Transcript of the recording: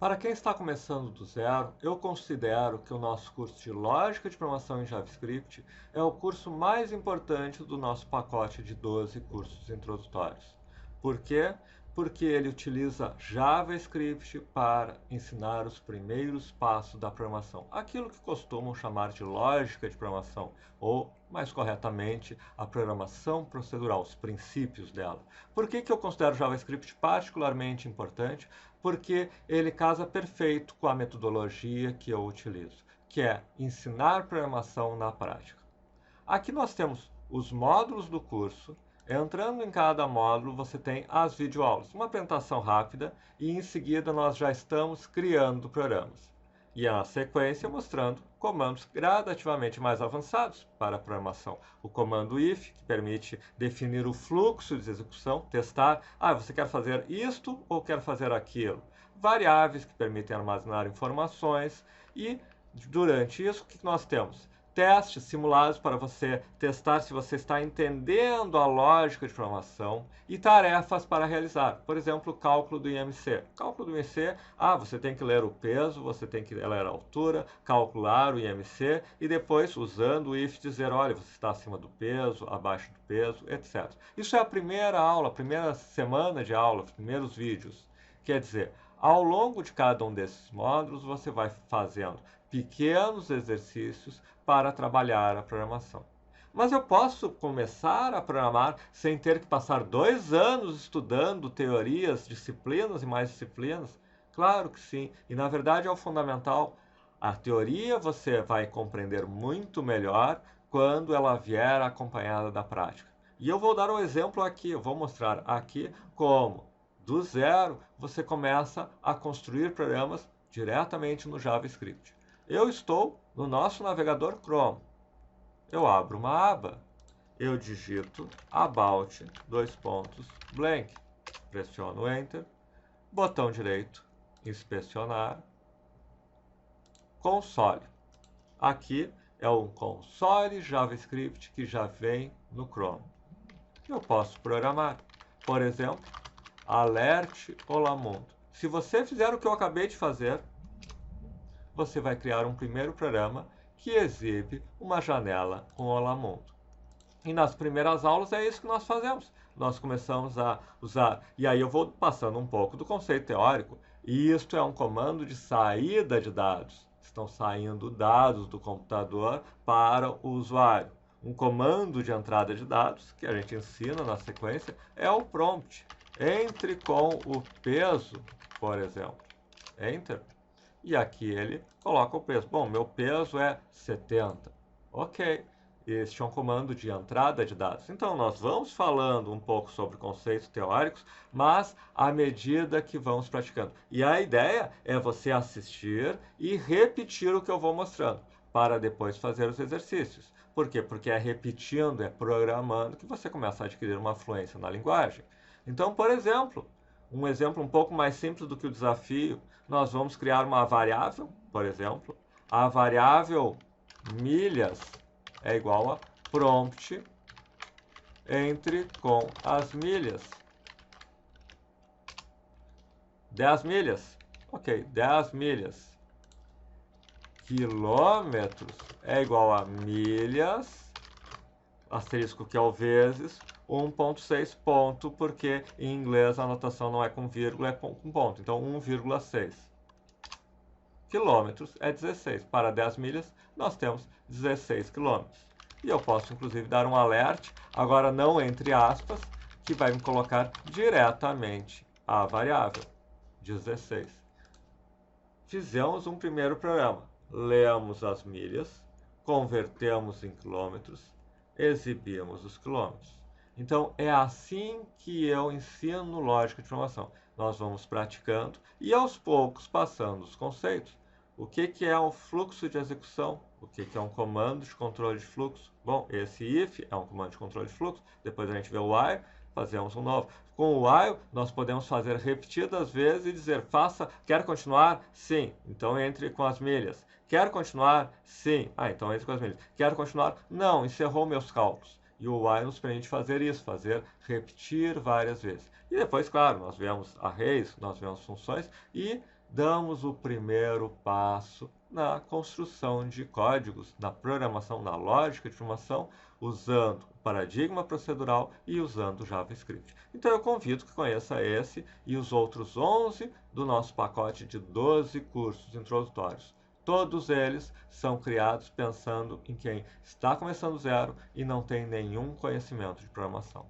Para quem está começando do zero, eu considero que o nosso curso de Lógica de Programação em JavaScript é o curso mais importante do nosso pacote de 12 cursos introdutórios. Por quê? Porque ele utiliza JavaScript para ensinar os primeiros passos da programação, aquilo que costumam chamar de lógica de programação, ou, mais corretamente, a programação procedural, os princípios dela. Por que eu considero JavaScript particularmente importante? Porque ele casa perfeito com a metodologia que eu utilizo, que é ensinar programação na prática. Aqui nós temos os módulos do curso. Entrando em cada módulo, você tem as videoaulas, uma apresentação rápida, e em seguida nós já estamos criando programas. E a sequência mostrando comandos gradativamente mais avançados para a programação. O comando if, que permite definir o fluxo de execução, testar, você quer fazer isto ou quer fazer aquilo. Variáveis, que permitem armazenar informações. E durante isso, o que nós temos? Testes simulados para você testar se você está entendendo a lógica de programação e tarefas para realizar. Por exemplo, o cálculo do IMC. O cálculo do IMC, você tem que ler o peso, você tem que ler a altura, calcular o IMC e depois, usando o if, dizer, olha, você está acima do peso, abaixo do peso, etc. Isso é a primeira aula, a primeira semana de aula, os primeiros vídeos. Quer dizer, ao longo de cada um desses módulos, você vai fazendo pequenos exercícios para trabalhar a programação. Mas eu posso começar a programar sem ter que passar 2 anos estudando teorias, disciplinas e mais disciplinas? Claro que sim, e na verdade é o fundamental. A teoria você vai compreender muito melhor quando ela vier acompanhada da prática. E eu vou dar um exemplo aqui, eu vou mostrar aqui como do zero você começa a construir programas diretamente no JavaScript. Eu estou no nosso navegador Chrome. Eu abro uma aba, eu digito about, blank, pressiono Enter, botão direito, inspecionar, console. Aqui é um console JavaScript que já vem no Chrome. Eu posso programar, por exemplo, alert Olá Mundo. Se você fizer o que eu acabei de fazer, você vai criar um primeiro programa que exibe uma janela com Olá Mundo. E nas primeiras aulas é isso que nós fazemos. Nós começamos a usar, e aí eu vou passando um pouco do conceito teórico. Isto é um comando de saída de dados. Estão saindo dados do computador para o usuário. Um comando de entrada de dados, que a gente ensina na sequência, é o prompt. Entre com o peso, por exemplo. Enter. E aqui ele coloca o peso. Bom, meu peso é 70. Ok. Este é um comando de entrada de dados. Então, nós vamos falando um pouco sobre conceitos teóricos, mas à medida que vamos praticando. E a ideia é você assistir e repetir o que eu vou mostrando, para depois fazer os exercícios. Por quê? Porque é repetindo, é programando, que você começa a adquirir uma fluência na linguagem. Então, por exemplo, um exemplo um pouco mais simples do que o desafio, nós vamos criar uma variável, por exemplo. A variável milhas é igual a prompt entre com as milhas. 10 milhas. Ok, 10 milhas. Quilômetros é igual a milhas, asterisco que é o vezes, 1.6 ponto, porque em inglês a anotação não é com vírgula, é com ponto. Então, 1,6. Quilômetros é 16. Para 10 milhas, nós temos 16 quilômetros. E eu posso, inclusive, dar um alert, agora não entre aspas, que vai me colocar diretamente a variável, 16. Fizemos um primeiro programa. Lemos as milhas, convertemos em quilômetros, exibimos os quilômetros. Então, é assim que eu ensino lógica de programação. Nós vamos praticando e, aos poucos, passando os conceitos. O que é um fluxo de execução? O que é um comando de controle de fluxo? Bom, esse if é um comando de controle de fluxo. Depois a gente vê o while, fazemos um novo. Com o while, nós podemos fazer repetidas vezes e dizer, quer continuar? Sim. Então, entre com as milhas. Quer continuar? Sim. Então entre com as milhas. Quer continuar? Não, encerrou meus cálculos. E o while nos permite fazer isso, repetir várias vezes. E depois, claro, nós vemos arrays, nós vemos funções e damos o primeiro passo na construção de códigos, na programação, na lógica de programação, usando o paradigma procedural e usando o JavaScript. Então eu convido que conheça esse e os outros 11 do nosso pacote de 12 cursos introdutórios. Todos eles são criados pensando em quem está começando zero e não tem nenhum conhecimento de programação.